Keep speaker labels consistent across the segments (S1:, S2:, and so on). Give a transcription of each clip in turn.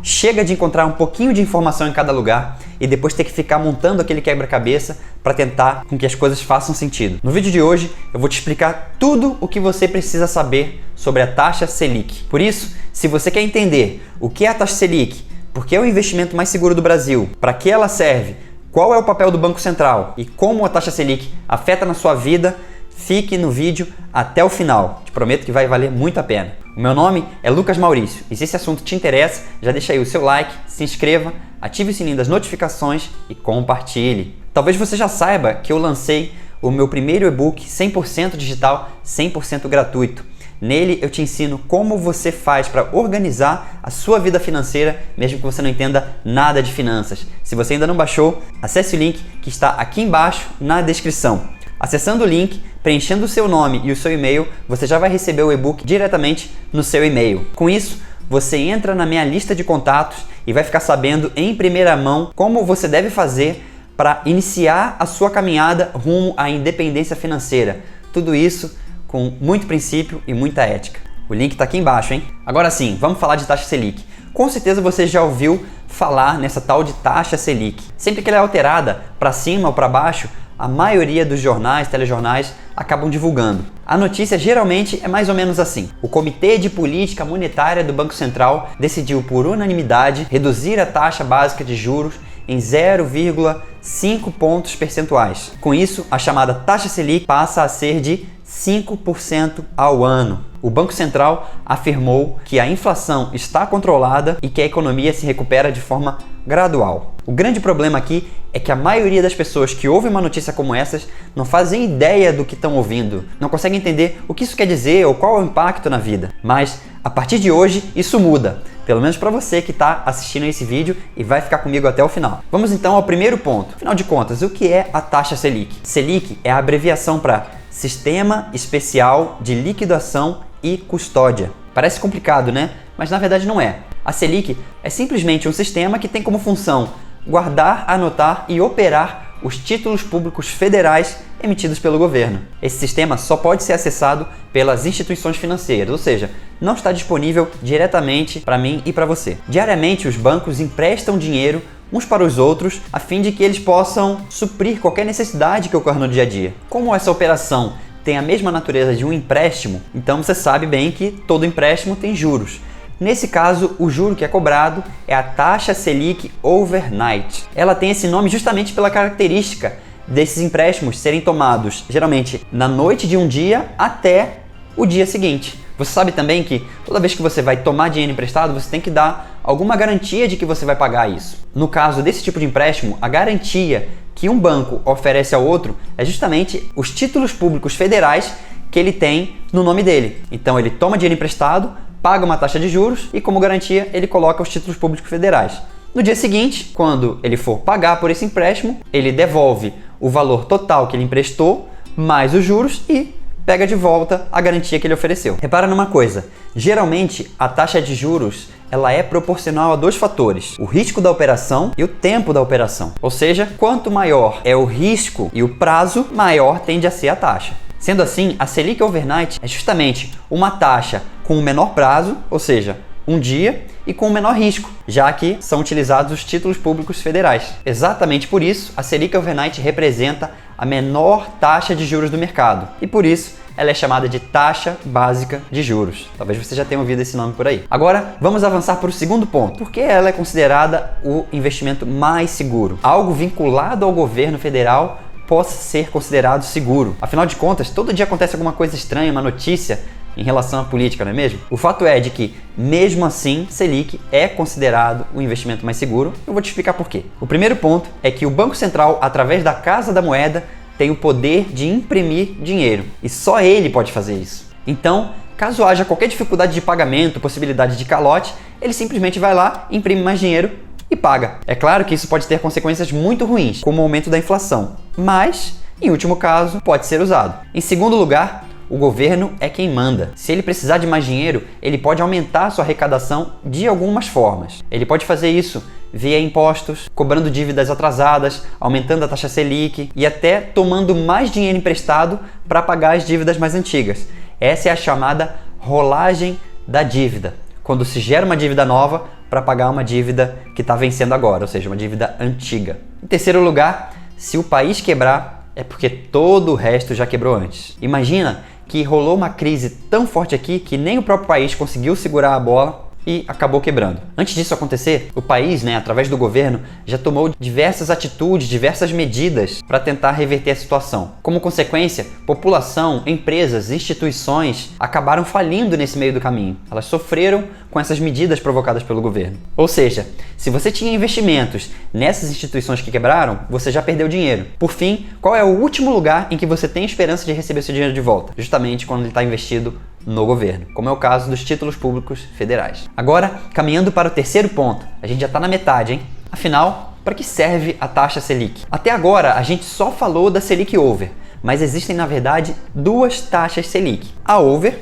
S1: Chega de encontrar um pouquinho de informação em cada lugar e depois ter que ficar montando aquele quebra-cabeça para tentar com que as coisas façam sentido. No vídeo de hoje eu vou te explicar tudo o que você precisa saber sobre a taxa Selic. Por isso, se você quer entender o que é a taxa Selic, por que é o investimento mais seguro do Brasil, para que ela serve, qual é o papel do Banco Central e como a taxa Selic afeta na sua vida, fique no vídeo até o final. Te prometo que vai valer muito a pena. O meu nome é Lucas Maurício e se esse assunto te interessa, já deixa aí o seu like, se inscreva, ative o sininho das notificações e compartilhe. Talvez você já saiba que eu lancei o meu primeiro e-book 100% digital, 100% gratuito. Nele eu te ensino como você faz para organizar a sua vida financeira, mesmo que você não entenda nada de finanças. Se você ainda não baixou, acesse o link que está aqui embaixo na descrição. Acessando o link, preenchendo o seu nome e o seu e-mail, você já vai receber o e-book diretamente no seu e-mail. Com isso, você entra na minha lista de contatos e vai ficar sabendo em primeira mão como você deve fazer para iniciar a sua caminhada rumo à independência financeira. Tudo isso com muito princípio e muita ética. O link está aqui embaixo, hein? Agora sim, vamos falar de taxa Selic. Com certeza você já ouviu falar nessa tal de taxa Selic. Sempre que ela é alterada para cima ou para baixo, a maioria dos jornais, telejornais acabam divulgando. A notícia geralmente é mais ou menos assim. O Comitê de Política Monetária do Banco Central decidiu por unanimidade reduzir a taxa básica de juros em 0,5 pontos percentuais. Com isso, a chamada taxa Selic passa a ser de 5% ao ano. O Banco Central afirmou que a inflação está controlada e que a economia se recupera de forma gradual. O grande problema aqui é que a maioria das pessoas que ouvem uma notícia como essas não fazem ideia do que estão ouvindo, não conseguem entender o que isso quer dizer ou qual é o impacto na vida. Mas, a partir de hoje, isso muda. Pelo menos para você que está assistindo esse vídeo e vai ficar comigo até o final. Vamos então ao primeiro ponto. Afinal de contas, o que é a taxa Selic? Selic é a abreviação para Sistema Especial de Liquidação e Custódia. Parece complicado, né? Mas na verdade não é. A Selic é simplesmente um sistema que tem como função guardar, anotar e operar os títulos públicos federais emitidos pelo governo. Esse sistema só pode ser acessado pelas instituições financeiras, ou seja, não está disponível diretamente para mim e para você. Diariamente, os bancos emprestam dinheiro uns para os outros, a fim de que eles possam suprir qualquer necessidade que ocorra no dia a dia. Como essa operação tem a mesma natureza de um empréstimo, então você sabe bem que todo empréstimo tem juros. Nesse caso, o juro que é cobrado é a taxa Selic Overnight. Ela tem esse nome justamente pela característica desses empréstimos serem tomados geralmente na noite de um dia até o dia seguinte. Você sabe também que toda vez que você vai tomar dinheiro emprestado, você tem que dar alguma garantia de que você vai pagar isso. No caso desse tipo de empréstimo, a garantia que um banco oferece ao outro é justamente os títulos públicos federais que ele tem no nome dele. Então ele toma dinheiro emprestado, paga uma taxa de juros e como garantia ele coloca os títulos públicos federais. No dia seguinte, quando ele for pagar por esse empréstimo, ele devolve o valor total que ele emprestou, mais os juros e pega de volta a garantia que ele ofereceu. Repara numa coisa, geralmente a taxa de juros ela é proporcional a dois fatores, o risco da operação e o tempo da operação. Ou seja, quanto maior é o risco e o prazo, maior tende a ser a taxa. Sendo assim, a Selic Overnight é justamente uma taxa com um menor prazo, ou seja, um dia, e com um menor risco, já que são utilizados os títulos públicos federais. Exatamente por isso, a Selic Overnight representa a menor taxa de juros do mercado e por isso ela é chamada de taxa básica de juros. Talvez você já tenha ouvido esse nome por aí. Agora, vamos avançar para o segundo ponto. Por que ela é considerada o investimento mais seguro? Algo vinculado ao governo federal possa ser considerado seguro. Afinal de contas, todo dia acontece alguma coisa estranha, uma notícia em relação à política, não é mesmo? O fato é de que, mesmo assim, Selic é considerado o investimento mais seguro. Eu vou te explicar por quê. O primeiro ponto é que o Banco Central, através da Casa da Moeda, tem o poder de imprimir dinheiro. E só ele pode fazer isso. Então, caso haja qualquer dificuldade de pagamento, possibilidade de calote, ele simplesmente vai lá, imprime mais dinheiro e paga. É claro que isso pode ter consequências muito ruins, como o aumento da inflação. Mas, em último caso, pode ser usado. Em segundo lugar, o governo é quem manda. Se ele precisar de mais dinheiro, ele pode aumentar sua arrecadação de algumas formas. Ele pode fazer isso via impostos, cobrando dívidas atrasadas, aumentando a taxa Selic e até tomando mais dinheiro emprestado para pagar as dívidas mais antigas. Essa é a chamada rolagem da dívida. quando se gera uma dívida nova para pagar uma dívida que está vencendo agora, ou seja, uma dívida antiga. Em terceiro lugar, se o país quebrar, é porque todo o resto já quebrou antes. Imagina que rolou uma crise tão forte aqui que nem o próprio país conseguiu segurar a bola e acabou quebrando. Antes disso acontecer, o país, através do governo, já tomou diversas atitudes, diversas medidas para tentar reverter a situação. Como consequência, população, empresas, instituições acabaram falindo nesse meio do caminho. Elas sofreram com essas medidas provocadas pelo governo. Ou seja, se você tinha investimentos nessas instituições que quebraram, você já perdeu dinheiro. Por fim, qual é o último lugar em que você tem esperança de receber seu dinheiro de volta? Justamente quando ele está investido no governo, como é o caso dos títulos públicos federais. Agora, caminhando para o terceiro ponto, a gente já está na metade, hein? Afinal, para que serve a taxa Selic? Até agora, a gente só falou da Selic Over, mas existem, na verdade, duas taxas Selic, a Over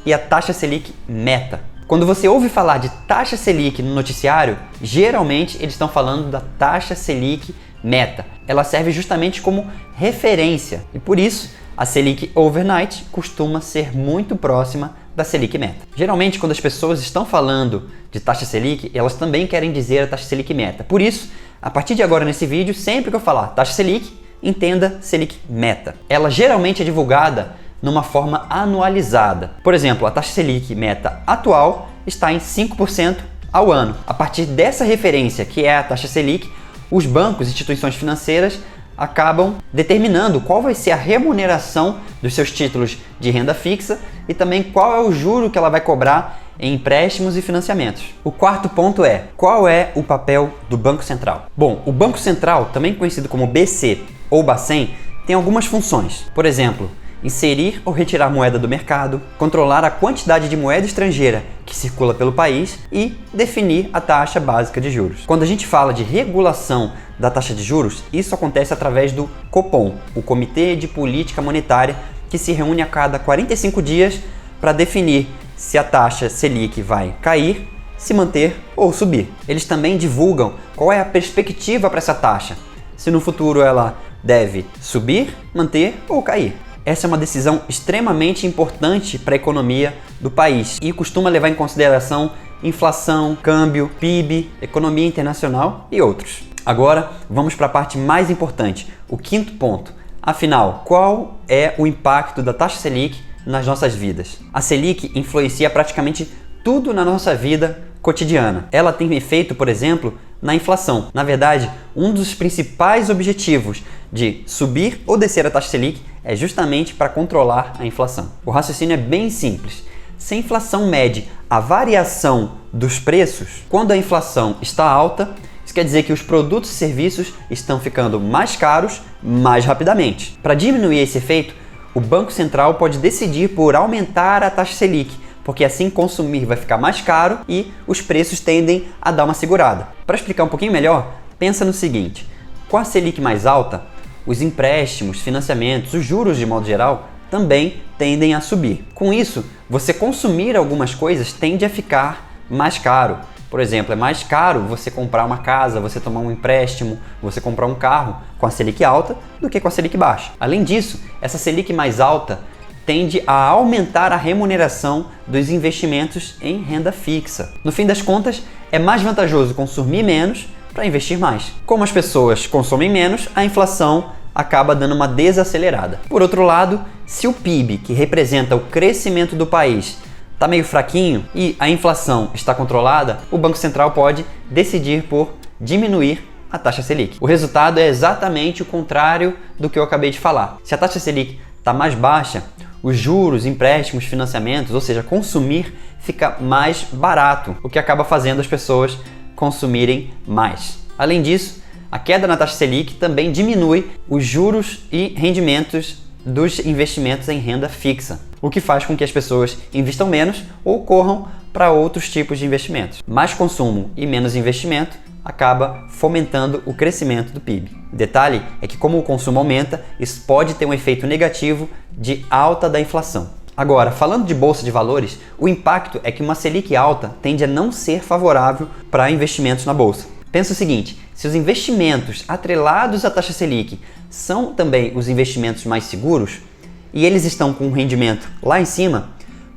S1: e a taxa Selic Meta. Quando você ouve falar de taxa Selic no noticiário, geralmente eles estão falando da taxa Selic Meta. Ela serve justamente como referência e, por isso, a Selic Overnight costuma ser muito próxima da Selic Meta. Geralmente, quando as pessoas estão falando de taxa Selic, elas também querem dizer a taxa Selic Meta. Por isso, a partir de agora nesse vídeo, sempre que eu falar taxa Selic, entenda Selic Meta. Ela geralmente é divulgada numa forma anualizada. Por exemplo, a taxa Selic Meta atual está em 5% ao ano. A partir dessa referência, que é a taxa Selic, os bancos e instituições financeiras acabam determinando qual vai ser a remuneração dos seus títulos de renda fixa e também qual é o juro que ela vai cobrar em empréstimos e financiamentos. O quarto ponto é, qual é o papel do Banco Central? Bom, o Banco Central, também conhecido como BC ou Bacen, tem algumas funções. Por exemplo, inserir ou retirar moeda do mercado, controlar a quantidade de moeda estrangeira que circula pelo país e definir a taxa básica de juros. Quando a gente fala de regulação da taxa de juros, isso acontece através do Copom, o Comitê de Política Monetária, que se reúne a cada 45 dias para definir se a taxa Selic vai cair, se manter ou subir. Eles também divulgam qual é a perspectiva para essa taxa, se no futuro ela deve subir, manter ou cair. Essa é uma decisão extremamente importante para a economia do país e costuma levar em consideração inflação, câmbio, PIB, economia internacional e outros. Agora, vamos para a parte mais importante, o quinto ponto. Afinal, qual é o impacto da taxa Selic nas nossas vidas? A Selic influencia praticamente tudo na nossa vida cotidiana. Ela tem efeito, por exemplo, na inflação. Na verdade, um dos principais objetivos de subir ou descer a taxa Selic é justamente para controlar a inflação. O raciocínio é bem simples. Se a inflação mede a variação dos preços, quando a inflação está alta, isso quer dizer que os produtos e serviços estão ficando mais caros mais rapidamente. Para diminuir esse efeito, o Banco Central pode decidir por aumentar a taxa Selic, porque assim consumir vai ficar mais caro e os preços tendem a dar uma segurada. Para explicar um pouquinho melhor, pensa no seguinte: com a Selic mais alta, os empréstimos, financiamentos, os juros de modo geral também tendem a subir. Com isso, você consumir algumas coisas tende a ficar mais caro. Por exemplo, é mais caro você comprar uma casa, você tomar um empréstimo, você comprar um carro com a Selic alta do que com a Selic baixa. Além disso, essa Selic mais alta tende a aumentar a remuneração dos investimentos em renda fixa. No fim das contas, é mais vantajoso consumir menos para investir mais. Como as pessoas consomem menos, a inflação acaba dando uma desacelerada. Por outro lado, se o PIB, que representa o crescimento do país, está meio fraquinho e a inflação está controlada, o Banco Central pode decidir por diminuir a taxa Selic. O resultado é exatamente o contrário do que eu acabei de falar. Se a taxa Selic está mais baixa, os juros, empréstimos, financiamentos, ou seja, consumir fica mais barato, o que acaba fazendo as pessoas consumirem mais. Além disso, a queda na taxa Selic também diminui os juros e rendimentos dos investimentos em renda fixa, o que faz com que as pessoas invistam menos ou corram para outros tipos de investimentos. Mais consumo e menos investimento acaba fomentando o crescimento do PIB. O detalhe é que, como o consumo aumenta, isso pode ter um efeito negativo de alta da inflação. Agora, falando de bolsa de valores, o impacto é que uma Selic alta tende a não ser favorável para investimentos na bolsa. Pensa o seguinte: se os investimentos atrelados à taxa Selic são também os investimentos mais seguros e eles estão com um rendimento lá em cima,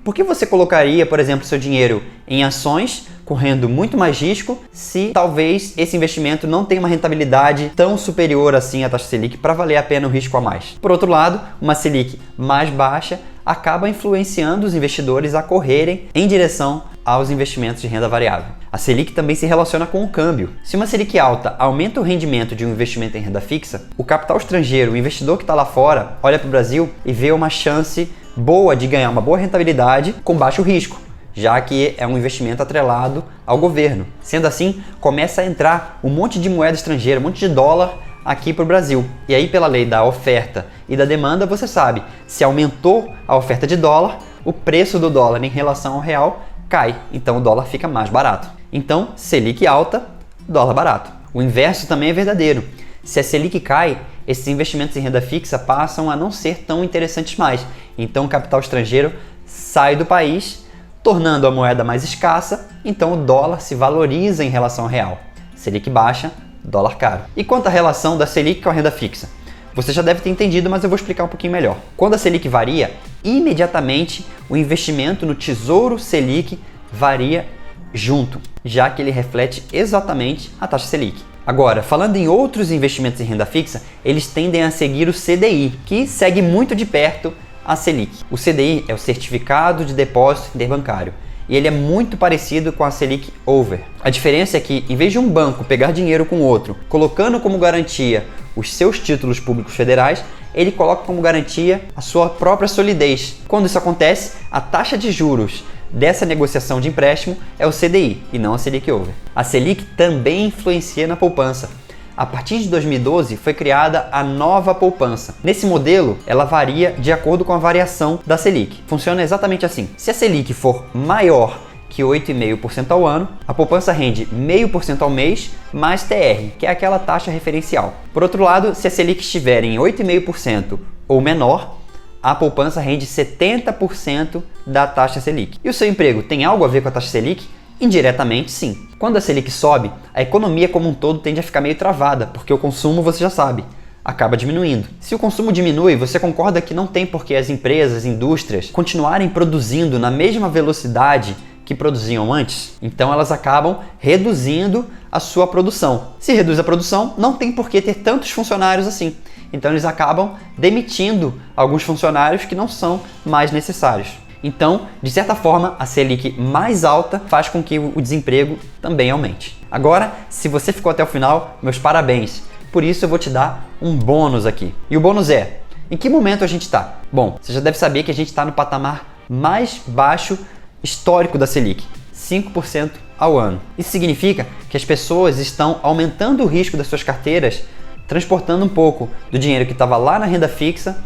S1: Por que você colocaria, por exemplo, seu dinheiro em ações, correndo muito mais risco, se talvez esse investimento não tenha uma rentabilidade tão superior assim à taxa Selic para valer a pena o risco a mais? Por outro lado, uma Selic mais baixa acaba influenciando os investidores a correrem em direção aos investimentos de renda variável. A Selic também se relaciona com o câmbio. Se uma Selic alta aumenta o rendimento de um investimento em renda fixa, o capital estrangeiro, o investidor que está lá fora, olha para o Brasil e vê uma chance boa de ganhar uma boa rentabilidade com baixo risco, já que é um investimento atrelado ao governo. Sendo assim, começa a entrar um monte de moeda estrangeira, um monte de dólar aqui para o Brasil. E aí, pela lei da oferta e da demanda, você sabe, se aumentou a oferta de dólar, o preço do dólar em relação ao real cai, então o dólar fica mais barato. Então, Selic alta, dólar barato. O inverso também é verdadeiro. Se a Selic cai, esses investimentos em renda fixa passam a não ser tão interessantes mais. Então o capital estrangeiro sai do país, tornando a moeda mais escassa, então o dólar se valoriza em relação ao real. Selic baixa, dólar caro. E quanto à relação da Selic com a renda fixa? Você já deve ter entendido, mas eu vou explicar um pouquinho melhor. Quando a Selic varia, imediatamente o investimento no Tesouro Selic varia junto, já que ele reflete exatamente a taxa Selic. Agora, falando em outros investimentos em renda fixa, eles tendem a seguir o CDI, que segue muito de perto a Selic. O CDI é o Certificado de Depósito Interbancário e ele é muito parecido com a Selic Over. A diferença é que, em vez de um banco pegar dinheiro com outro, colocando como garantia os seus títulos públicos federais, ele coloca como garantia a sua própria solidez. Quando isso acontece, a taxa de juros dessa negociação de empréstimo é o CDI e não a Selic Over. A Selic também influencia na poupança. A partir de 2012 foi criada a nova poupança. Nesse modelo, ela varia de acordo com a variação da Selic. Funciona exatamente assim. Se a Selic for maior que 8,5% ao ano, a poupança rende 0,5% ao mês mais TR, que é aquela taxa referencial. Por outro lado, se a Selic estiver em 8,5% ou menor, a poupança rende 70% da taxa Selic. E o seu emprego tem algo a ver com a taxa Selic? Indiretamente, sim. Quando a Selic sobe, a economia como um todo tende a ficar meio travada, porque o consumo, você já sabe, acaba diminuindo. Se o consumo diminui, você concorda que não tem por que as empresas, indústrias, continuarem produzindo na mesma velocidade que produziam antes? Então elas acabam reduzindo a sua produção. Se reduz a produção, não tem por que ter tantos funcionários assim. Então eles acabam demitindo alguns funcionários que não são mais necessários. Então, de certa forma, a Selic mais alta faz com que o desemprego também aumente. Agora, se você ficou até o final, meus parabéns. Por isso eu vou te dar um bônus aqui. E o bônus é, em que momento a gente está? Bom, você já deve saber que a gente está no patamar mais baixo histórico da Selic, 5% ao ano. Isso significa que as pessoas estão aumentando o risco das suas carteiras, transportando um pouco do dinheiro que estava lá na renda fixa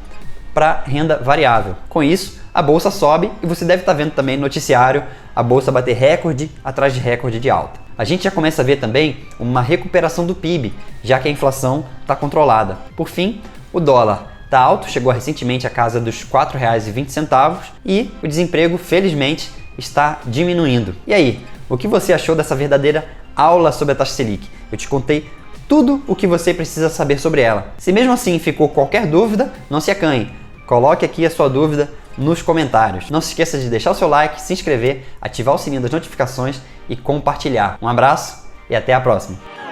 S1: para renda variável. Com isso, a bolsa sobe e você deve estar vendo também no noticiário a bolsa bater recorde atrás de recorde de alta. A gente já começa a ver também uma recuperação do PIB, já que a inflação está controlada. Por fim, o dólar está alto, chegou recentemente à casa dos R$ 4,20 e o desemprego, felizmente, está diminuindo. E aí, o que você achou dessa verdadeira aula sobre a taxa Selic? Eu te contei tudo o que você precisa saber sobre ela. Se mesmo assim ficou qualquer dúvida, não se acanhe. Coloque aqui a sua dúvida nos comentários. Não se esqueça de deixar o seu like, se inscrever, ativar o sininho das notificações e compartilhar. Um abraço e até a próxima!